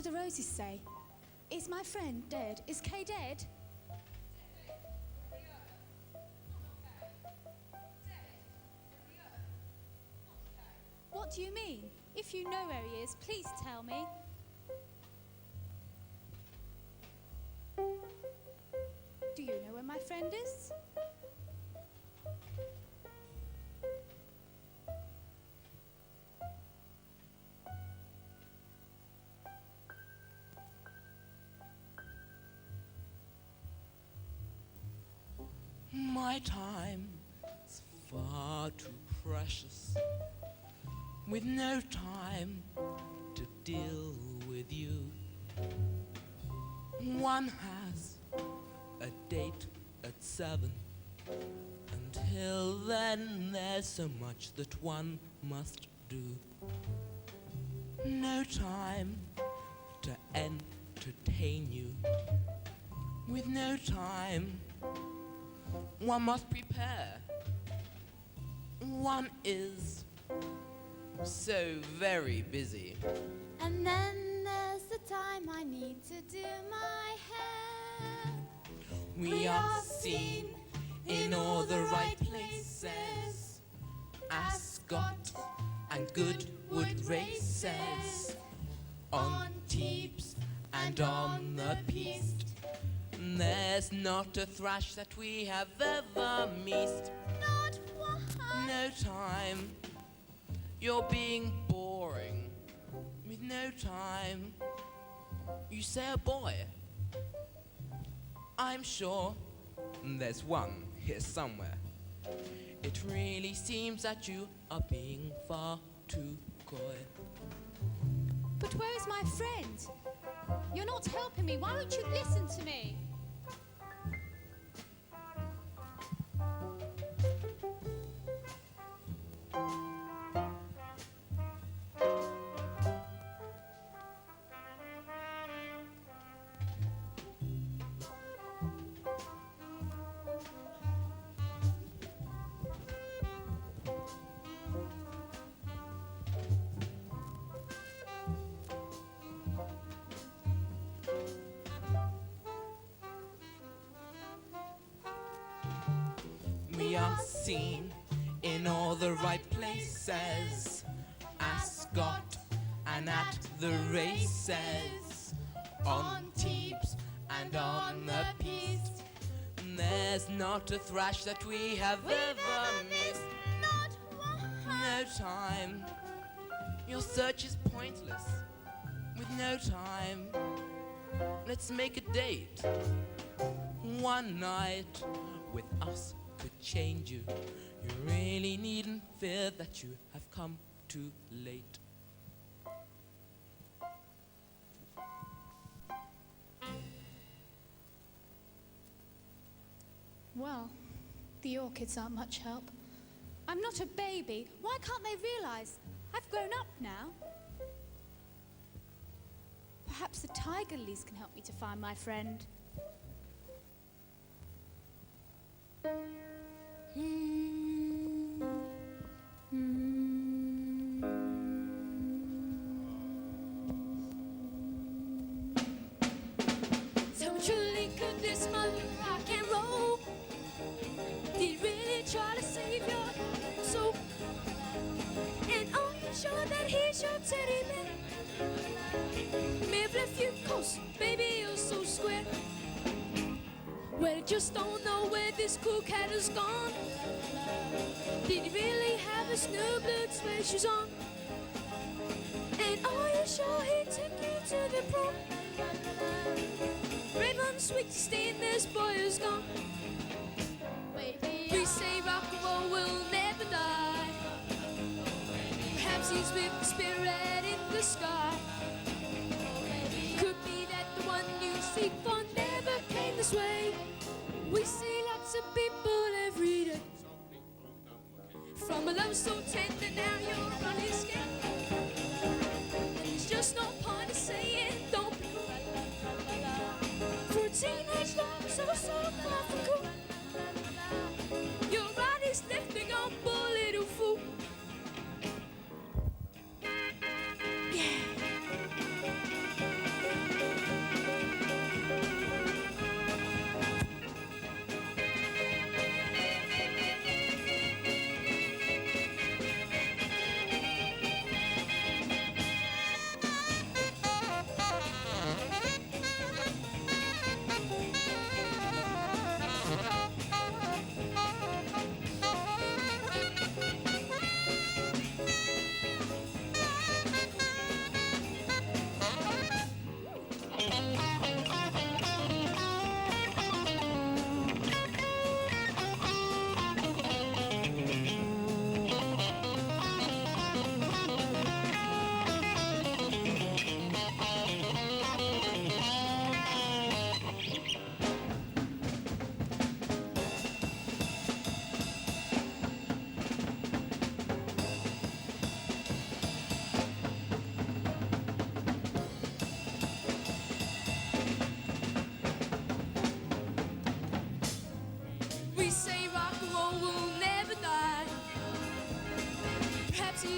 do the roses say? Is my friend dead? Is Kay dead? What do you mean? If you know where he is, please tell me. Do you know where my friend is? My time is far too precious, with no time to deal with you. One has a date at 7. Until then, there's so much that one must do. No time to entertain you. With no time, one must prepare. One is so very busy. And then there's the time I need to do my hair. We are seen in all the right places. Ascot and Goodwood races, on Teeps and on the Piste. There's not a thrash that we have ever missed. Not one. No time, you're being boring. With no time, you say a boy. I'm sure there's one here somewhere. It really seems that you are being far too coy. But where is my friend? You're not helping me. Why won't you listen to me? We are seen in all the right places. Ascot and at the races, on Teeps and on the Piste. There's not a thrash that we have ever missed. Not one. No time, your search is pointless. With no time, let's make a date. One night with us could change you. You really needn't fear that you have come too late. Well, the orchids aren't much help. I'm not a baby. Why can't they realise I've grown up now? Perhaps the tiger lilies can help me to find my friend. So truly could this man rock and roll? Did he really try to save your soul? And are you sure that he's your teddy bear? Maybe if you coast, baby, you're so square. Well, I just don't know where this cool cat has gone. Did he really have his new blue suede shoes on? And are you sure he took you to the prom? Brave and sweet to stain, this boy is gone. We say rock and roll will never die. Perhaps he's with the spirit in the sky. Could be that the one you seek for never came this way. We see lots of people every day. From a love so tender, now you're on his skin. And there's just no point in saying don't be cool. For a teenage love so far from cool. Your right is lifting on, poor little fool. Yeah.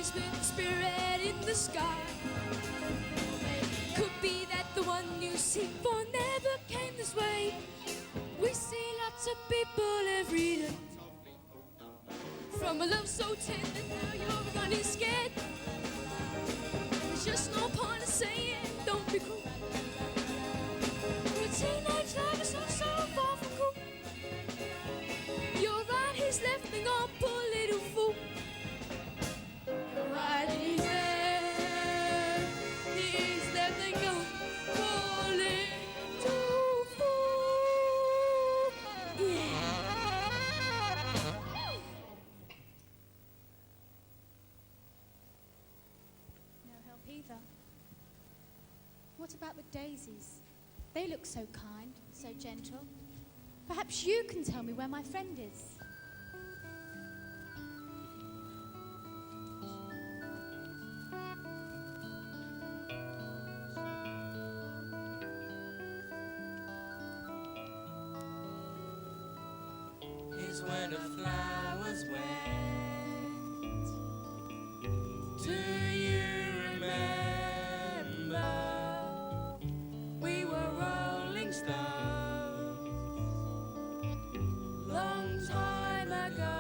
sees with spirit in the sky. Could be that the one you seek for never came this way. We see lots of people every day. From a love so tender, now you're running scared. There's just no point in saying, don't be cruel. Your teenage love is so far from cool. You're right, he's left me gone, poor little fool. You're right, he's left me gone, poor little fool. Yeah. No help either. What about the daisies? They look so kind, so gentle. Perhaps you can tell me where my friend is. Is when the flowers went. Do you remember? We were rolling stones long time ago.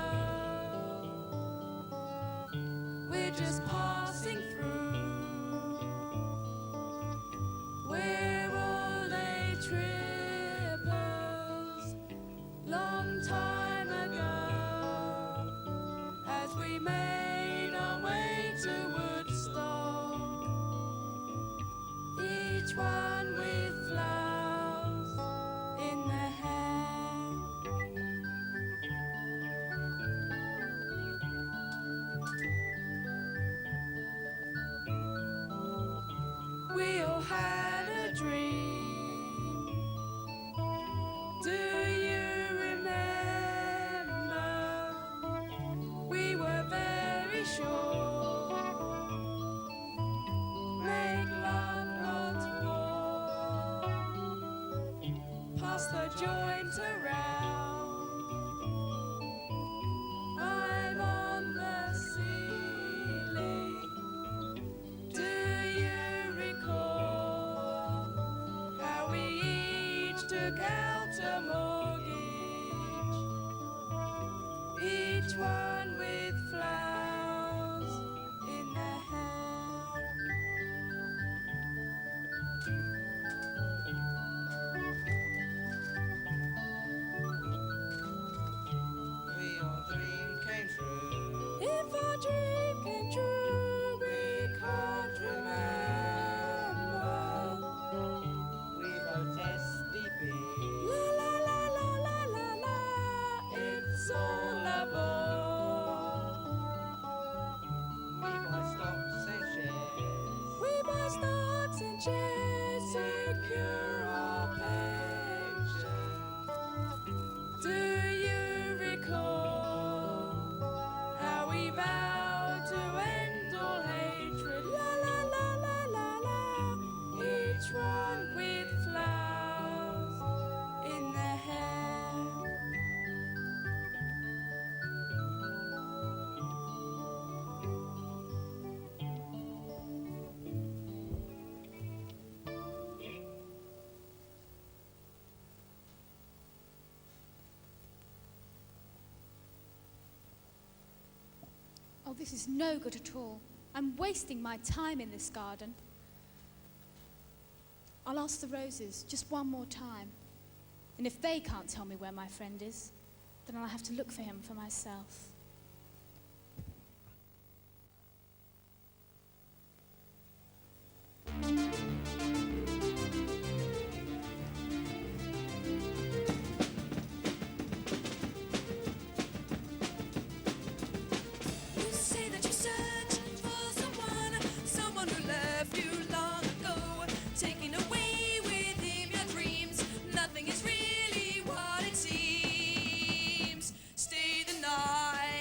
We're just passing through. We're all day trippers long time ago, as we made our way to Woodstock, each one with flowers in their hair. We all had a dream. Do you remember? We were very sure. Make love, not war. Pass the joint around. I'm on the ceiling. Do you recall how we each took out a mortgage, each one with flowers in their hair? We all dream came true. If our dream came true, we can't remember. We vote SDP. La la la la la la la. It's all a bore. We buy stocks and shares. We buy stocks and shares, secure our pension. Do you recall how we vowed to end all hatred? La la la la la la. Each one with flowers in their hair. Oh, this is no good at all. I'm wasting my time in this garden. I'll ask the roses just one more time. And if they can't tell me where my friend is, then I'll have to look for him for myself. You say that you're searching for someone who left you long ago, taking away with him your dreams. Nothing is really what it seems. Stay the night.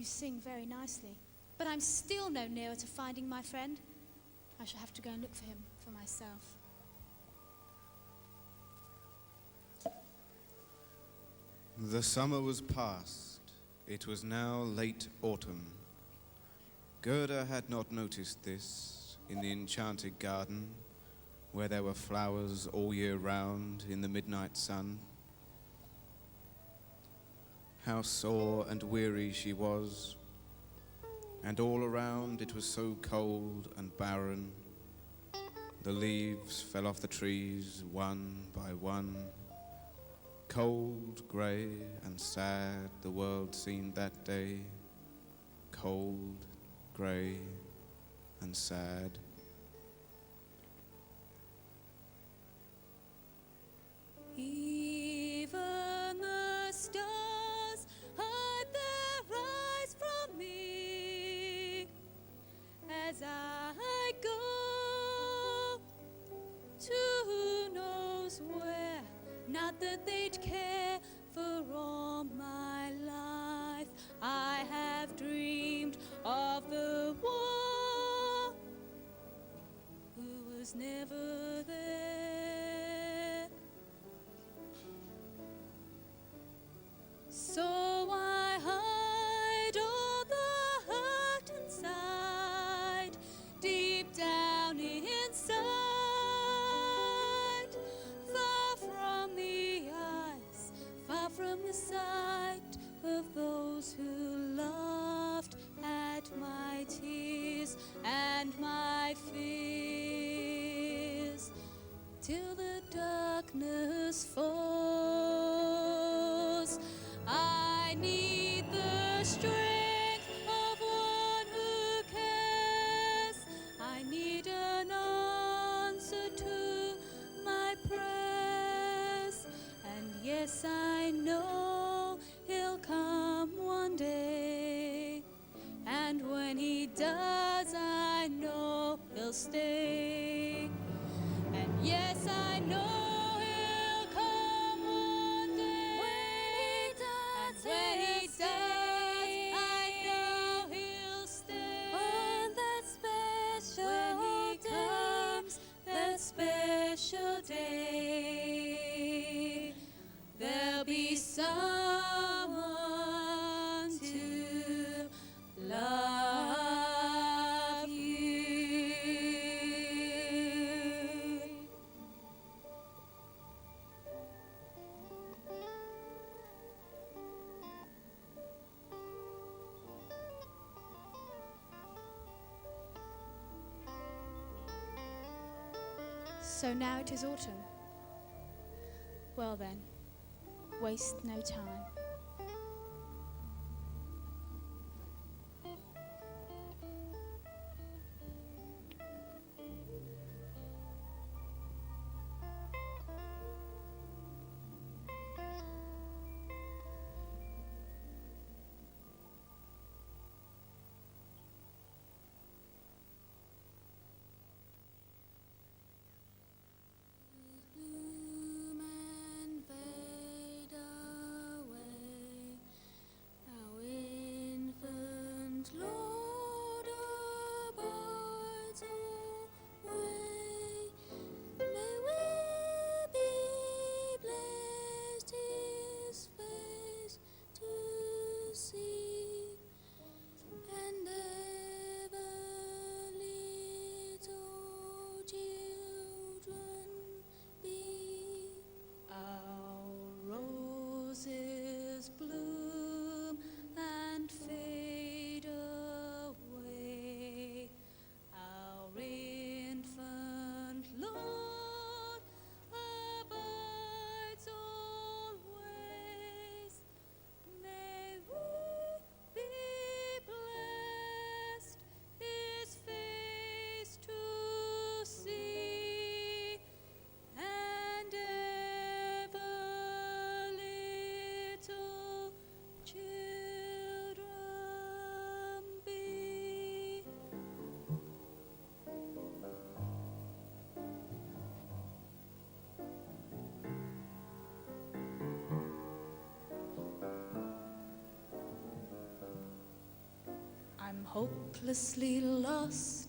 You sing very nicely, but I'm still no nearer to finding my friend. I shall have to go and look for him for myself. The summer was past. It was now late autumn. Gerda had not noticed this in the enchanted garden, where there were flowers all year round in the midnight sun. How sore and weary she was, and all around it was so cold and barren. The leaves fell off the trees one by one. Cold, grey, and sad the world seemed that day. Cold, grey, and sad. Even the stars hide their eyes from me as I go to who knows where. Not that they'd care, for all my life I have dreamed of the one who was never there. So I hide all the hurt inside, deep down inside, far from the eyes, far from the sight of those who laughed at my tears and my fears, till the darkness falls. I need the strength of one who cares. I need an answer to my prayers. And yes, I know he'll come one day. And when he does, I know he'll stay. And yes, I know he'll come one day. When he does, I know he'll stay. On that special when he comes, that special day, there'll be someone to love you. So now it is autumn. Well then, waste no time. Bloom and fade away. hopelessly lost.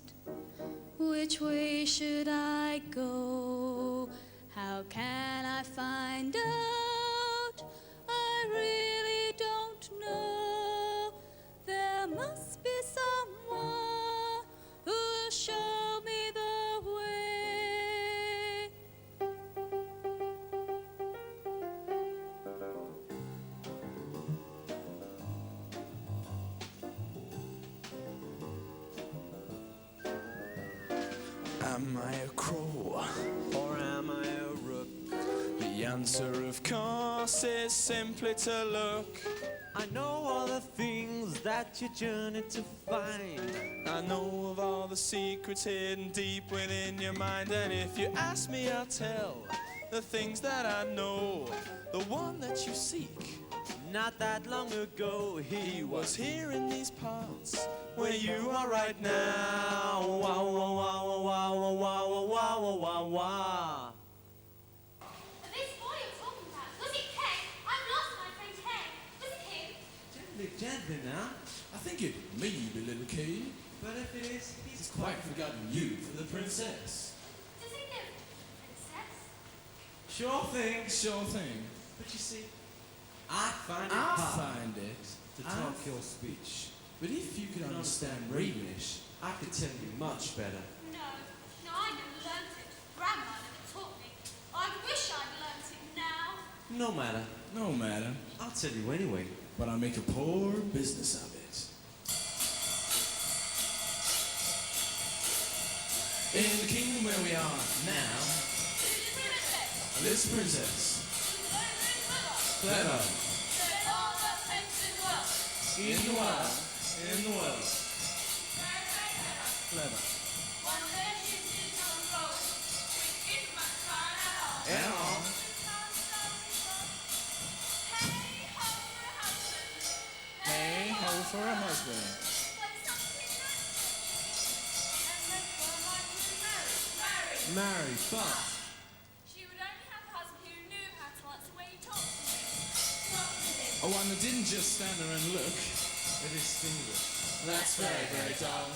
Which way should I go? How can I find out? I really don't know. There must be someone who'll show me the way. Am I a crow or am I a rook? The answer, of course, is simply to look. I know all the things that you journey to find. I know of all the secrets hidden deep within your mind. And if you ask me, I'll tell the things that I know. The one that you seek, Not that long ago, he was here in these parts where you are right now. Wow, wow, wow, wow, wow, wow, wow, wow, wow, wow. This boy you're talking about, was it Ken? I've lost my friend Ken. Was it him? Gently, gently now. I think it may be little Kay. But if it is, he's Quite forgotten you for the princess. Does he live with the princess? Sure thing. Sure thing. But you see, I find it I'll hard find it to talk your speech. But if you could understand English, I could tell you much better. No, I never learnt it. Grandma never taught me. I wish I'd learnt it now. No matter. no matter, I'll tell you anyway. but I make a poor business of it. In the kingdom where we are now, this princess, clever, in the world, clever, and all. Hey ho for a husband. Married, but She would only have a husband who knew how to answer when you talked to him. A one that didn't just stand there and look. a distinguished. That's very, very dull.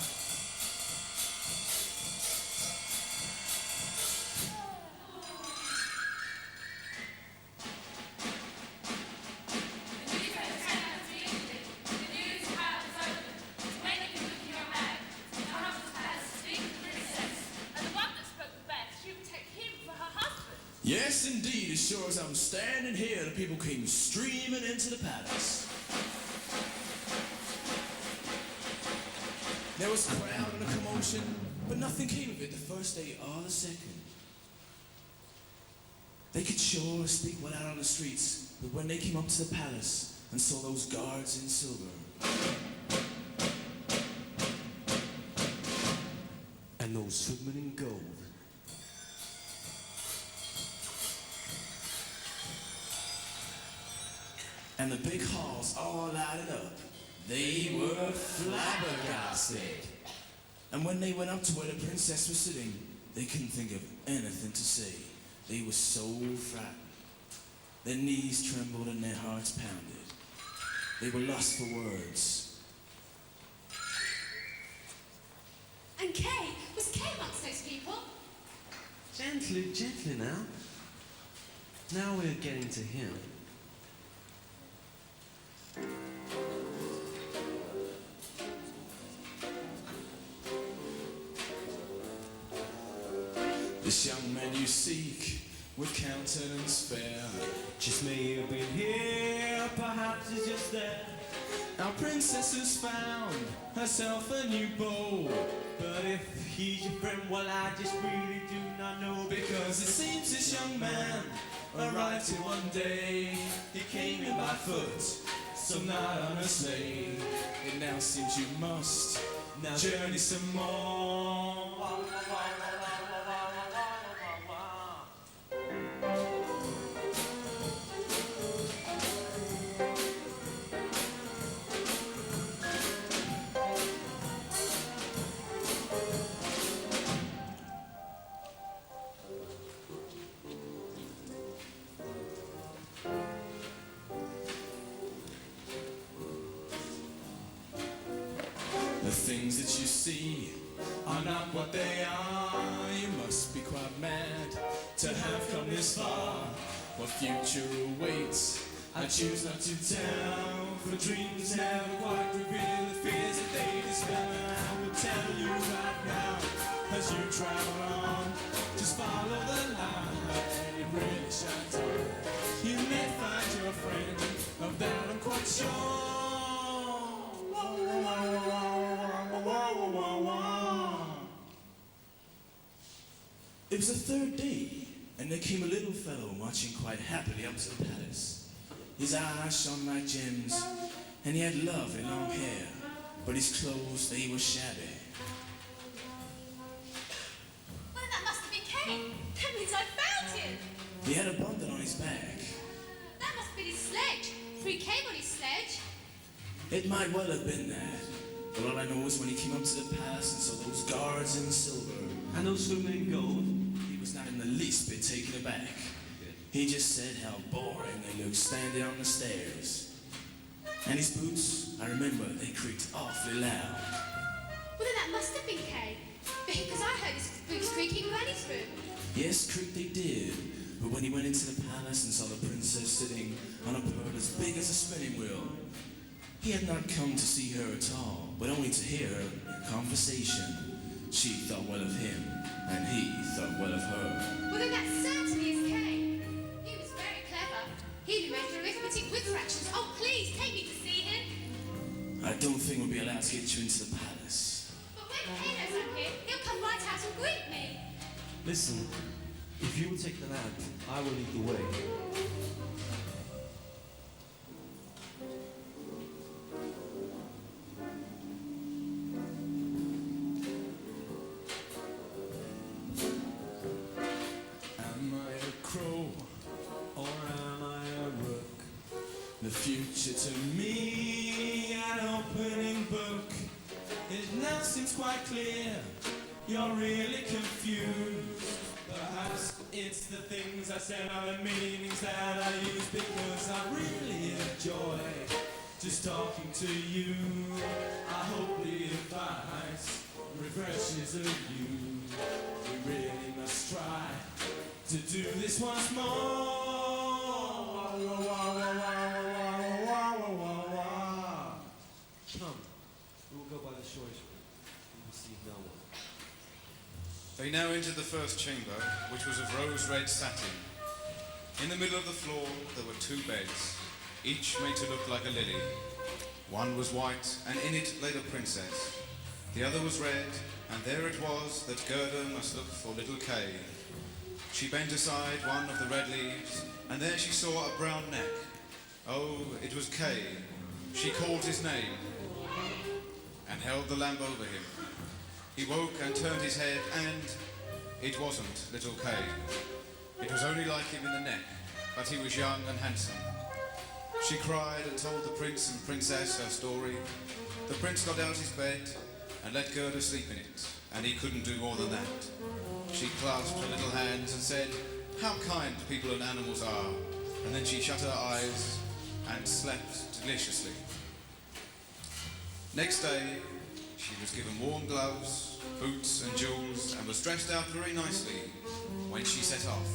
Yes, indeed. As sure as I'm standing here, the people came streaming into the palace. There was a crowd and a commotion, but nothing came of it the first day or the second. They could sure speak well out on the streets, but when they came up to the palace and saw those guards in silver, And those footmen in gold. and the big halls all lighted up, they were flabbergasted. And when they went up to where the princess was sitting, they couldn't think of anything to say. They were so frightened. Their knees trembled and their hearts pounded. They were lost for words. And Kay, was Kay amongst those people? Gently, gently now. Now we're getting to him. This young man you seek, with countenance fair, Just may have been here, perhaps he's just there. our princess has found herself a new beau. But if he's your friend, well, I just really do not know. Because it seems this young man arrived here one day. He came in by foot, so not on a sleigh. It now seems you must Now journey some more. The things that you see are not what they are. You must be quite mad to have come this far. What future awaits, I choose not to tell. For dreams never quite reveal the fears that they dispel. And I will tell you right now, as you travel on, just follow the light, it really shines on. You may find your friend, of that I'm quite sure. It was the third day, and there came a little fellow marching quite happily up to the palace. His eyes shone like gems, and he had lovely long hair, but his clothes, they were shabby. Well, that must have been Kane. That means I found him. He had a bundle on his back. That must have been his sledge, for he came on his sledge. It might well have been that, but all I know is when he came up to the palace and saw those guards in silver And those women in gold. he was not in the least bit taken aback. He just said how boring they looked standing on the stairs. And his boots, I remember, they creaked awfully loud. Well, then that must have been Kane, because I heard his boots creaking in Granny's room. Yes, creak they did, but when he went into the palace and saw the princess sitting on a pearl as big as a spinning wheel, he had not come to see her at all, but only to hear her conversation. She thought well of him, and he thought well of her. Well, then that certainly is Kane. He was very clever. He made arithmetic with fractions. Oh, please, take me to see him. I don't think we'll be allowed to get you into the palace. But when Kane knows I'm here, he'll come right out and greet me. Listen, if you will take the lamp, I will lead the way. Am I a crow or am I a rook? The future to me an opening book. It now seems quite clear you're really confused. Perhaps it's the things I said or the meanings that I use, because I really enjoy just talking to you. I hope the advice refreshes of you. We really must try to do this once more. Come, we will go by the shore. We will see no one. They now entered the first chamber, which was of rose-red satin. In the middle of the floor there were two beds, each made to look like a lily. One was white, and in it lay the princess. The other was red, and there it was that Gerda must look for little Kay. She bent aside one of the red leaves, and there she saw a brown neck. Oh, it was Kay. She called his name, and held the lamp over him. He woke and turned his head, and it wasn't little Kay. It was only like him in the neck, but he was young and handsome. She cried and told the prince and princess her story. The prince got out his bed and let Gerda sleep in it, and he couldn't do more than that. She clasped her little hands and said, "How kind people and animals are," and then she shut her eyes and slept deliciously. Next day, she was given warm gloves, boots and jewels, and was dressed out very nicely when she set off.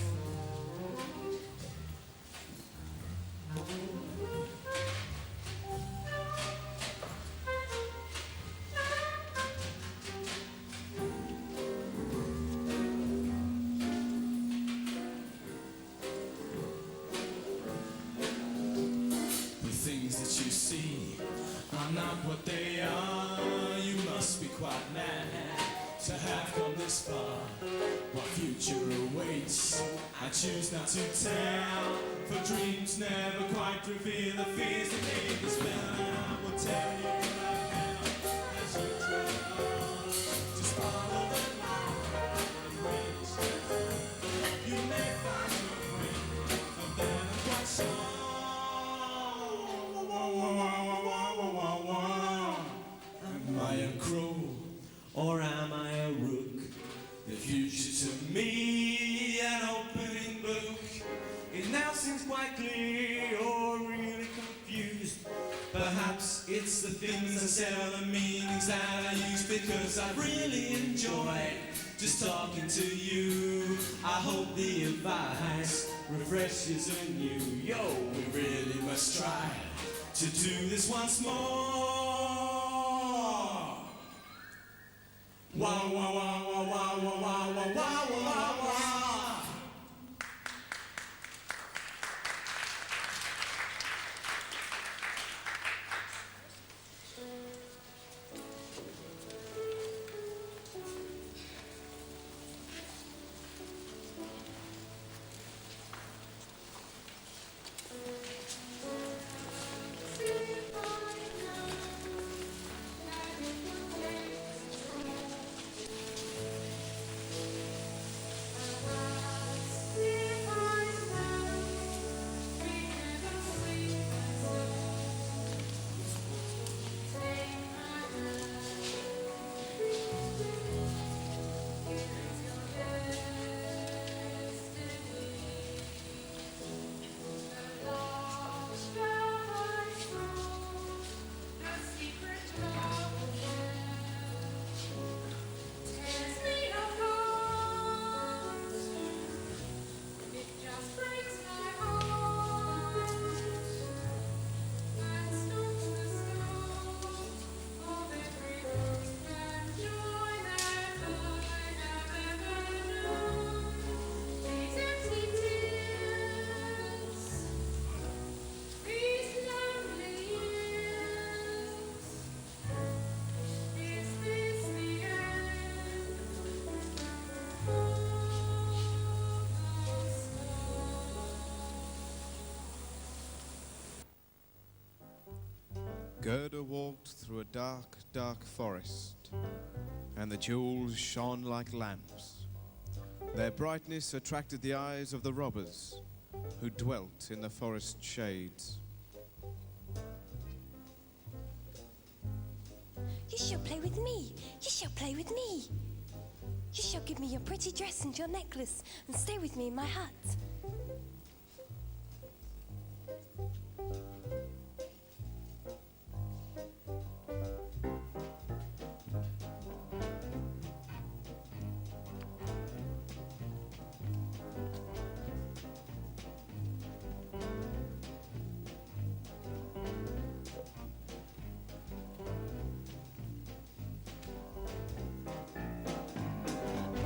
The things that you see are not what they are. You must be quite mad to have come this far. What future awaits, I choose not to tell. For dreams never quite reveal the fears that made the spell. And I will tell you right now, as you travel on, just follow the light and reach. You may find your friend, of that I'm quite sure. Am I a crow or am I a rook? The future to me an opening book. It now seems quite clear you're really confused. Perhaps it's the things I say are the meanings that I use, because I really enjoyed just talking to you. I hope the advice refreshes in you. Yo, we really must try to do this once more. Wah, wah, wah, wah, wah, wah, wah, wah, wah, wah, wah. Gerda walked through a dark, dark forest, and the jewels shone like lamps. Their brightness attracted the eyes of the robbers who dwelt in the forest shades. You shall play with me. You shall play with me. You shall give me your pretty dress and your necklace and stay with me in my hut.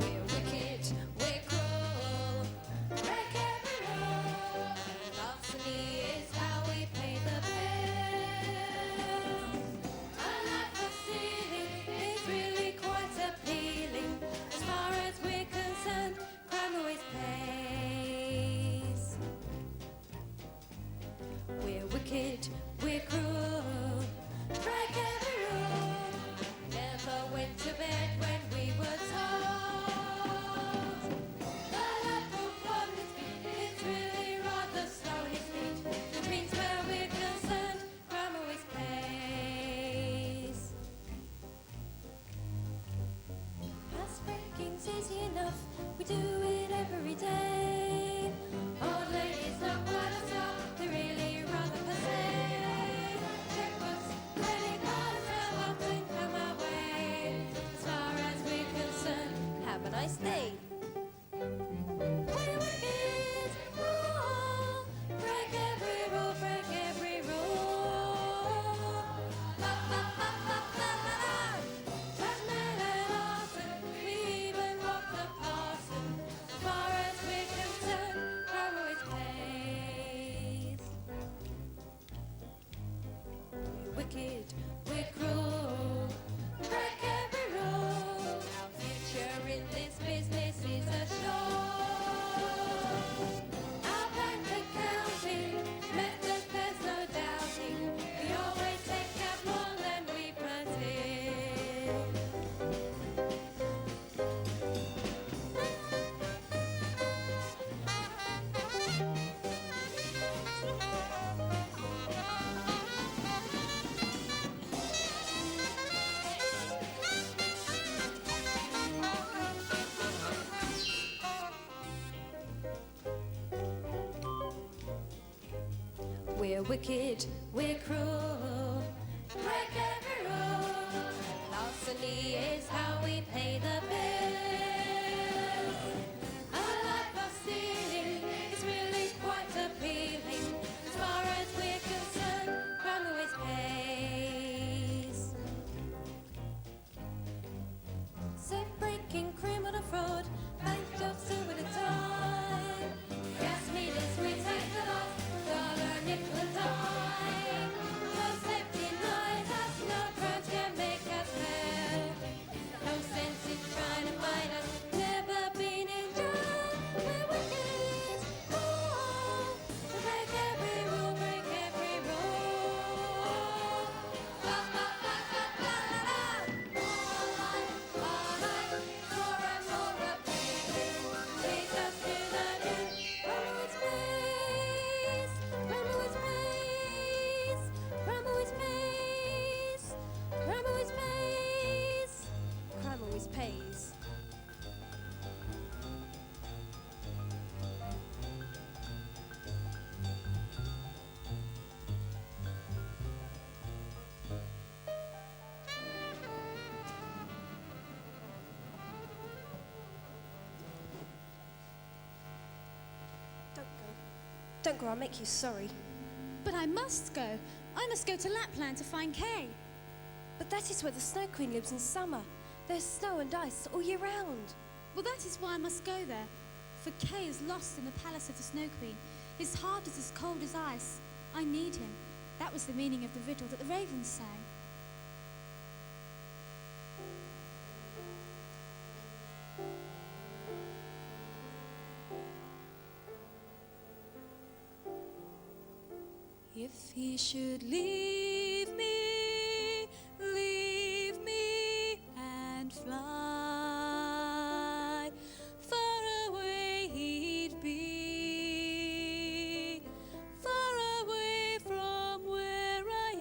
We're wicked, we're cruel, break every rule. Love to me is how we pay the bill. A life of stealing is really quite appealing. As far as we're concerned, crime always pays. We're wicked, we're cruel, break every rule. Never went to bed when we were told. The life of one is really rather slow in its beat. Which means where we're concerned, crime always pays. House breaking's easy enough. We do it every day. Old ladies not quite as tough, they really rather passe. Checkbooks, credit cards, how often come our way. As far as we're concerned, Have a nice day. we're wicked, cruel, break every rule, break every rule. La la la la la la la. Batman and Arthur, we even robbed the parson. As far as we're concerned, crime always pays. We're wicked, we're cruel, break every rule. Our future in this business is assured. Our bank accounting methods, there's no doubting. We always take out more than we put in. We're wicked, we're cruel, break every rule. Larceny is how we pay the bills. Our life of stealing is really quite appealing. As far as we're concerned, crime always pays. Safe breaking, criminal fraud, bank jobs two at a time. Gas meters, we take the loss, dollar, nickel and dime. No safety net us, no crimes can make us pay. No sense in trying to find us, never been in jail. We're wicked, oh, break every rule, break every rule. La la la la la la. More life, more and more of pain. Leads us to the new Cromwell's place. Cromwell's place. Cromwell's place. Cromwell's place. Cromwell's pays. Don't go, I'll make you sorry. But I must go. I must go to Lapland to find Kay. But that is where the Snowqueen lives in summer. There's snow and ice all year round. Well, that is why I must go there. For Kay is lost in the palace of the Snowqueen. His heart is as cold as ice. I need him. That was the meaning of the riddle that the ravens sang. If he should leave me and fly, far away he'd be, far away from where I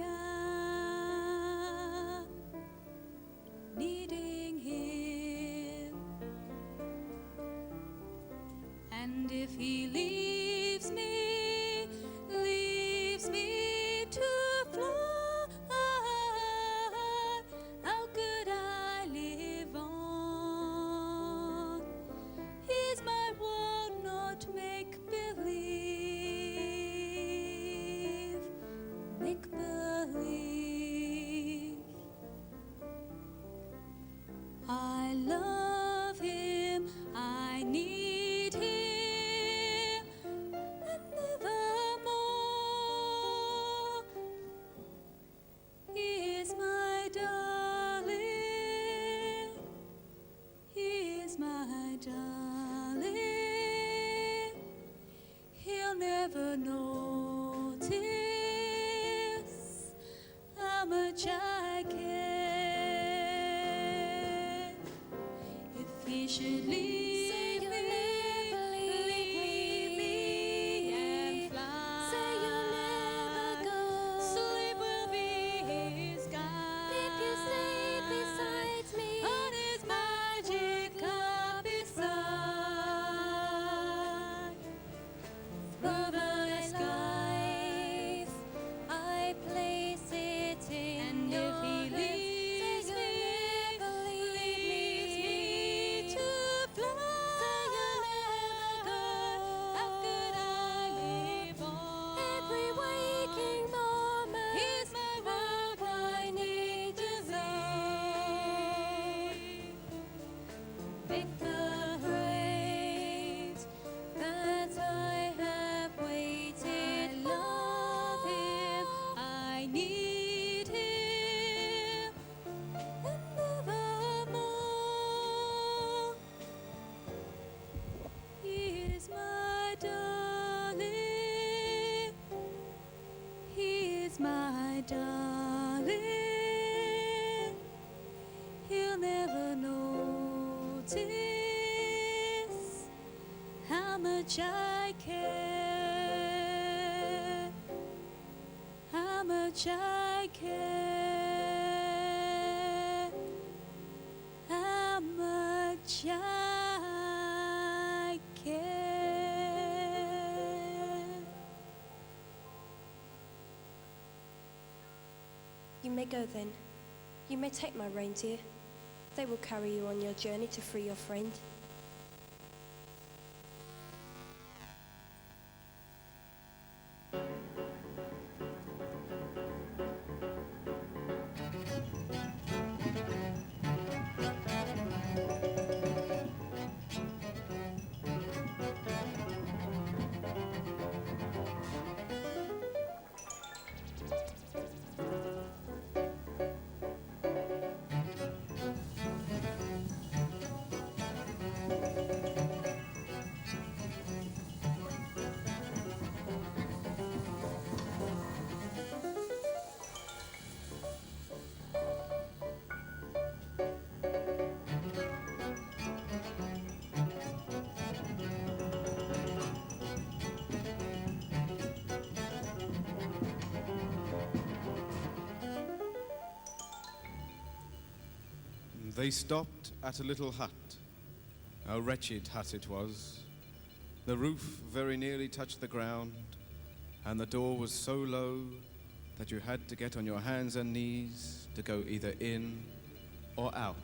am, needing him. And if he leaves me to fly, how could I live on? Is my world not make believe? Make believe. I love him, I need him, and nevermore. He is my darling, he is my darling. He'll never notice how much I care. If he should leave Say you'll never leave me and fly, Say you'll never go. sleep will be his guide. If you stay beside me, on his magic cup beside, through my life, I place it in and your if he hands. leaves Say me you'll never leave to fly, Say you'll never go. how could I live on? Every waking moment, He's my world, I need to see. Make the praise that I have waited. I love him, I need him, and nevermore. He is my darling, he is my darling. He'll never notice how much I care, how much I care, how much I care. You may go then. You may take my reindeer. They will carry you on your journey to free your friend. They stopped at a little hut. A wretched hut it was. The roof very nearly touched the ground, and the door was so low that you had to get on your hands and knees to go either in or out.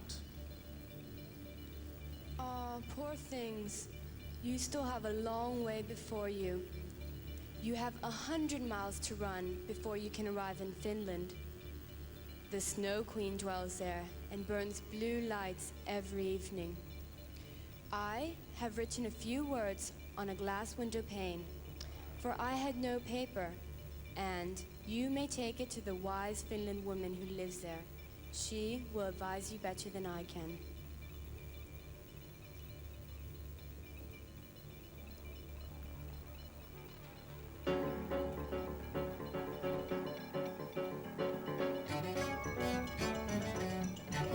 Ah, poor things. You still have a long way before you. You have 100 miles to run before you can arrive in Finland. The Snowqueen dwells there and burns blue lights every evening. I have written a few words on a glass window pane, for I had no paper, and you may take it to the wise Finland woman who lives there. She will advise you better than I can.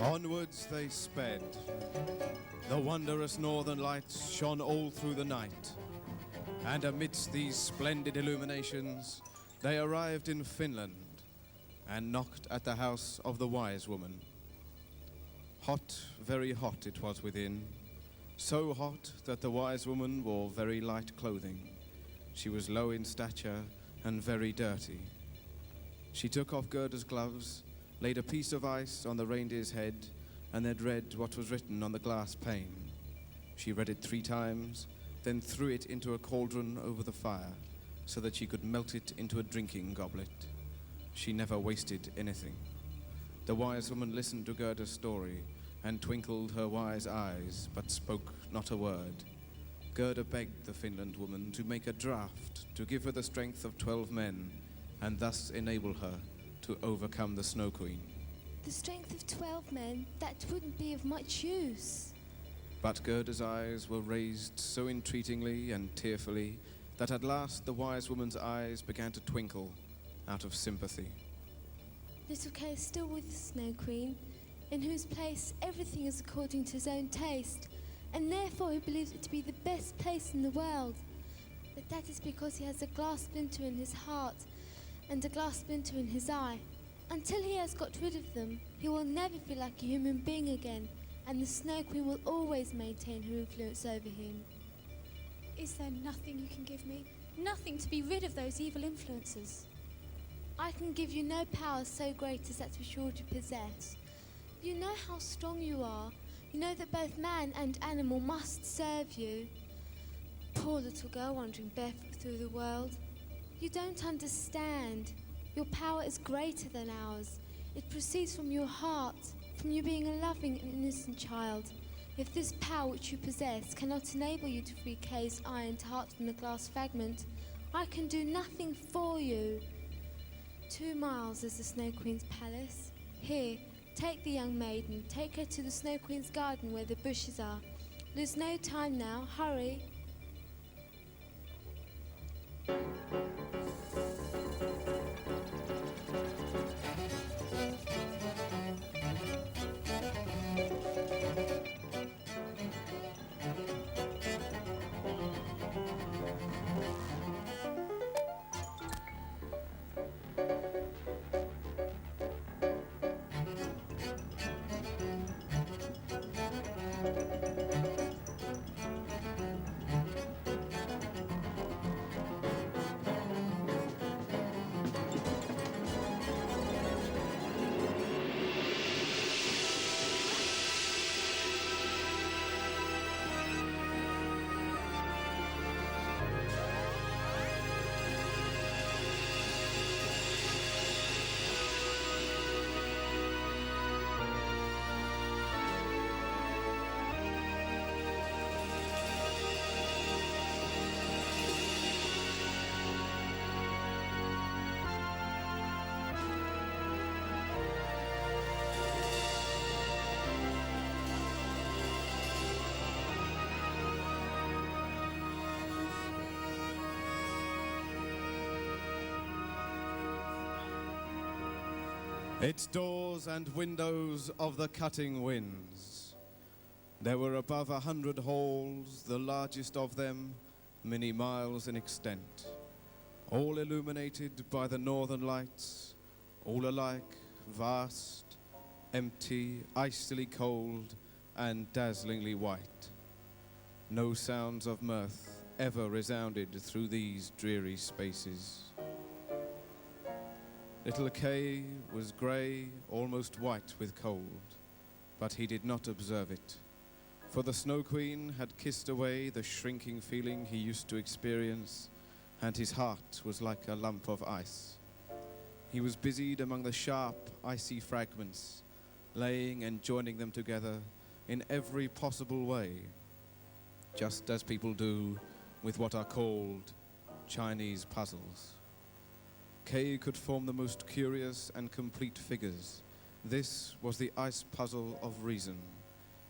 Onwards they sped. The wondrous northern lights shone all through the night. And amidst these splendid illuminations, they arrived in Finland and knocked at the house of the wise woman. Hot, very hot it was within, so hot that the wise woman wore very light clothing. She was low in stature and very dirty. She took off Gerda's gloves, laid a piece of ice on the reindeer's head, and then read what was written on the glass pane. She read it 3 times, then threw it into a cauldron over the fire, so that she could melt it into a drinking goblet. She never wasted anything. The wise woman listened to Gerda's story, and twinkled her wise eyes, but spoke not a word. Gerda begged the Finland woman to make a draft to give her the strength of 12 men, and thus enable her to overcome the Snowqueen. The strength of 12 men, that wouldn't be of much use. But Gerda's eyes were raised so entreatingly and tearfully that at last the wise woman's eyes began to twinkle out of sympathy. Little Kay is still with the Snowqueen, in whose place everything is according to his own taste, and therefore he believes it to be the best place in the world. But that is because he has a glass splinter in his heart and a glass splinter in his eye. Until he has got rid of them, he will never feel like a human being again, and the Snowqueen will always maintain her influence over him. Is there nothing you can give me? Nothing to be rid of those evil influences? I can give you no power so great as that which you already possess. You know how strong you are. You know that both man and animal must serve you. Poor little girl wandering barefoot through the world. You don't understand. Your power is greater than ours. It proceeds from your heart, from you being a loving and innocent child. If this power which you possess cannot enable you to free Kay's ironed heart from the glass fragment, I can do nothing for you. 2 miles is the Snowqueen's palace. Here, take the young maiden, take her to the Snowqueen's garden where the bushes are. Lose no time now, hurry. Its doors and windows of the cutting winds. There were above 100 halls, the largest of them many miles in extent, all illuminated by the northern lights, all alike vast, empty, icily cold, and dazzlingly white. No sounds of mirth ever resounded through these dreary spaces. Little Kay was grey, almost white with cold, but he did not observe it, for the Snowqueen had kissed away the shrinking feeling he used to experience, and his heart was like a lump of ice. He was busied among the sharp, icy fragments, laying and joining them together in every possible way, just as people do with what are called Chinese puzzles. Kay could form the most curious and complete figures. This was the ice puzzle of reason,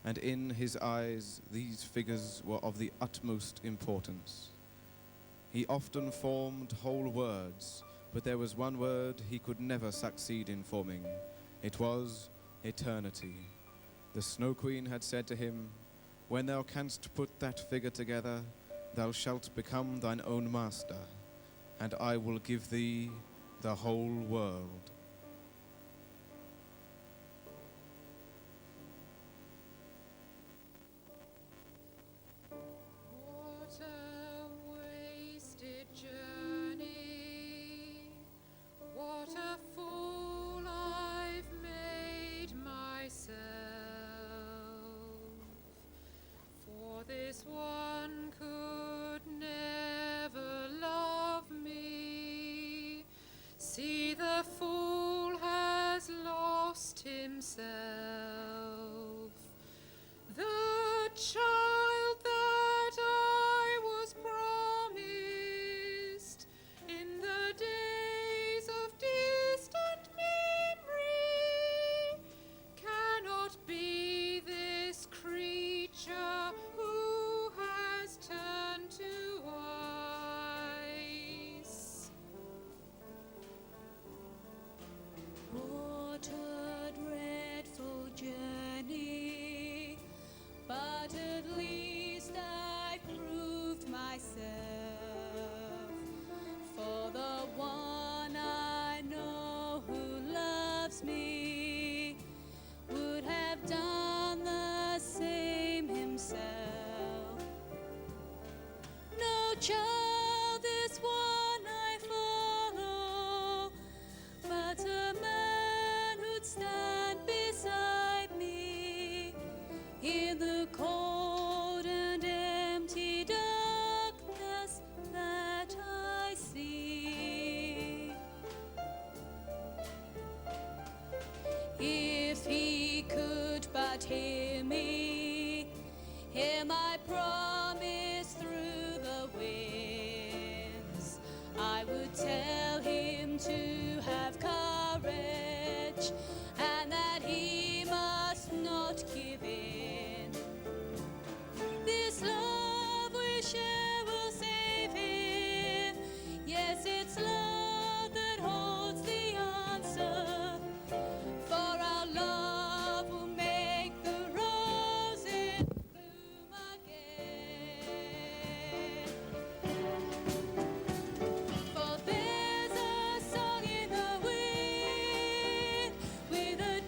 and in his eyes these figures were of the utmost importance. He often formed whole words, but there was one word he could never succeed in forming. It was eternity. The Snowqueen had said to him, "When thou canst put that figure together, thou shalt become thine own master, and I will give thee the whole world." What a wasted journey. What a fool I've made myself. For this one could never love me. See, the fool has lost himself. The child that I was promised in the days of distant memory cannot be this creature who has turned to ice. What a dreadful journey, but at least I proved myself. For the one I know who loves me would have done the same himself. No child, this one I follow, but a man who'd stand beside me in the cold and empty darkness that I see. If he could but hear me, hear my promise through the winds, I would tell him to have courage and that he must not give in. This love we share will save him. Yes, it's love that holds the answer. For our love will make the roses bloom again. For there's a song in the wind with a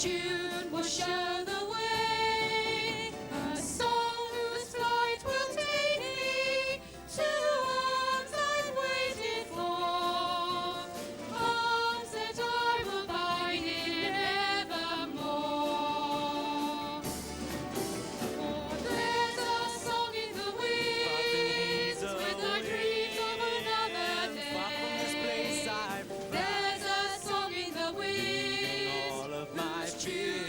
tune will show the way. A song whose flight will take me to arms I've waited for, arms that I will bide in evermore. For there's a song in the wings with the dreams of another day. There's a song in the wings. All of my fears.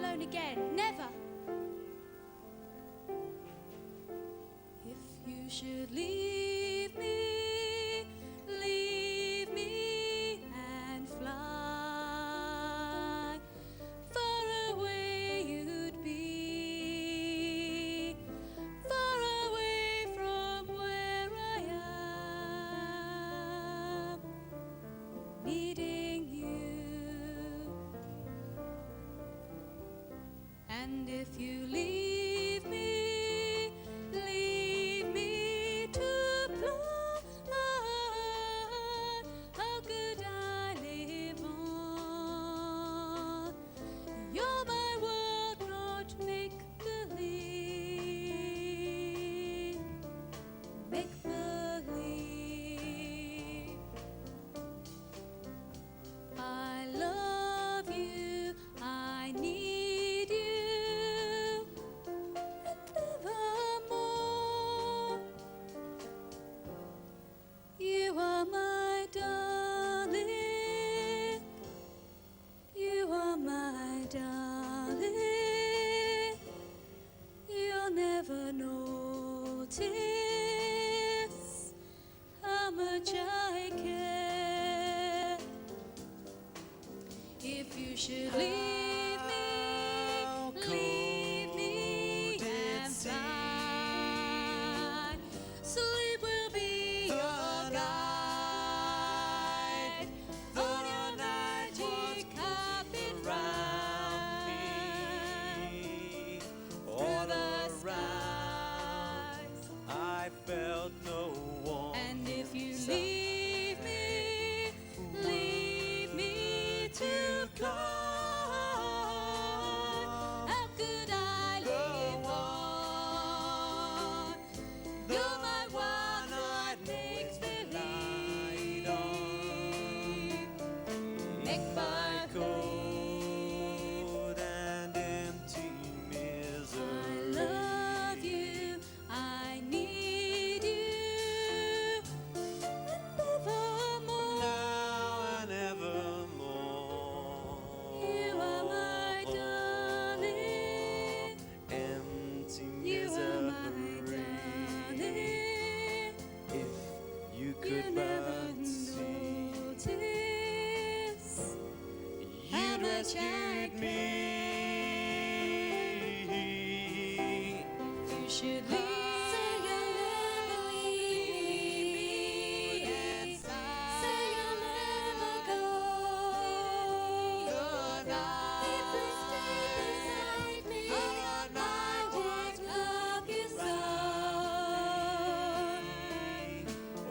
alone again. Never. If you should leave me and fly, far away you'd be, far away from where I am, needing you. And if you leave me to fly, how could I live on? You're my world, not make believe, make believe. I love you, I need you, and evermore. You are my darling, you are my darling. You'll never notice how much I care. If you should leave me and fly, sleep will be your guide. On your magic carpet ride, All through the around, skies. I felt no warmth. And if you leave me to fly, how could I live on? You're my one that makes believe, make my cold and empty misery. I love you, I need you, and evermore. Now and evermore. You are my darling, Empty you are my misery. darling. If you You could never but see, notice how you'd much I rescued me. You should leave. Say you'll never leave me, and say you'll never go. If you stay beside me, I won't love you so.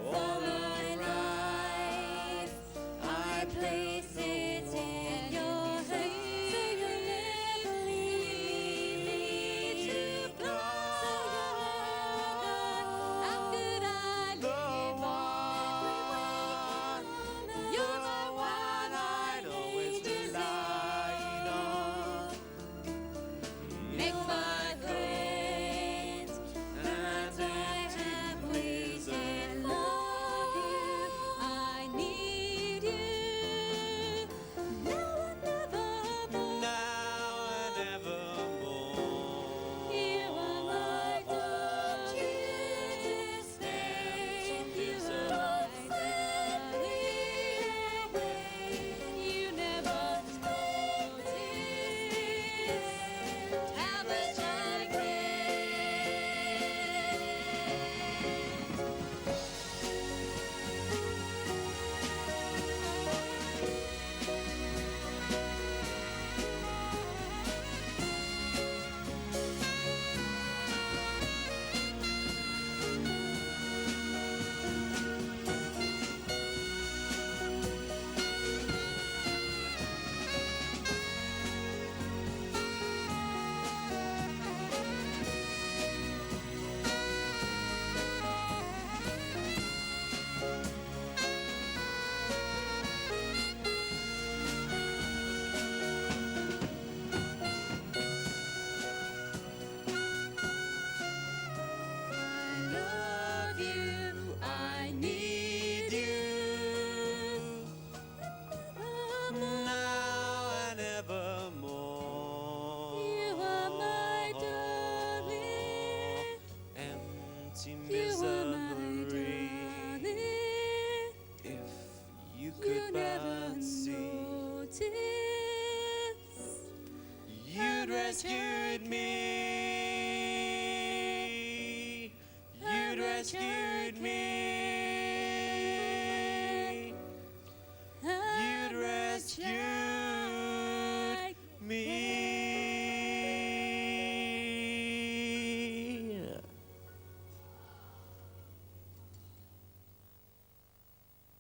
For my life, I place it in your hands. Say you'll empty You were my misery. darling. If you You could never but see, noticed you'd rescued me.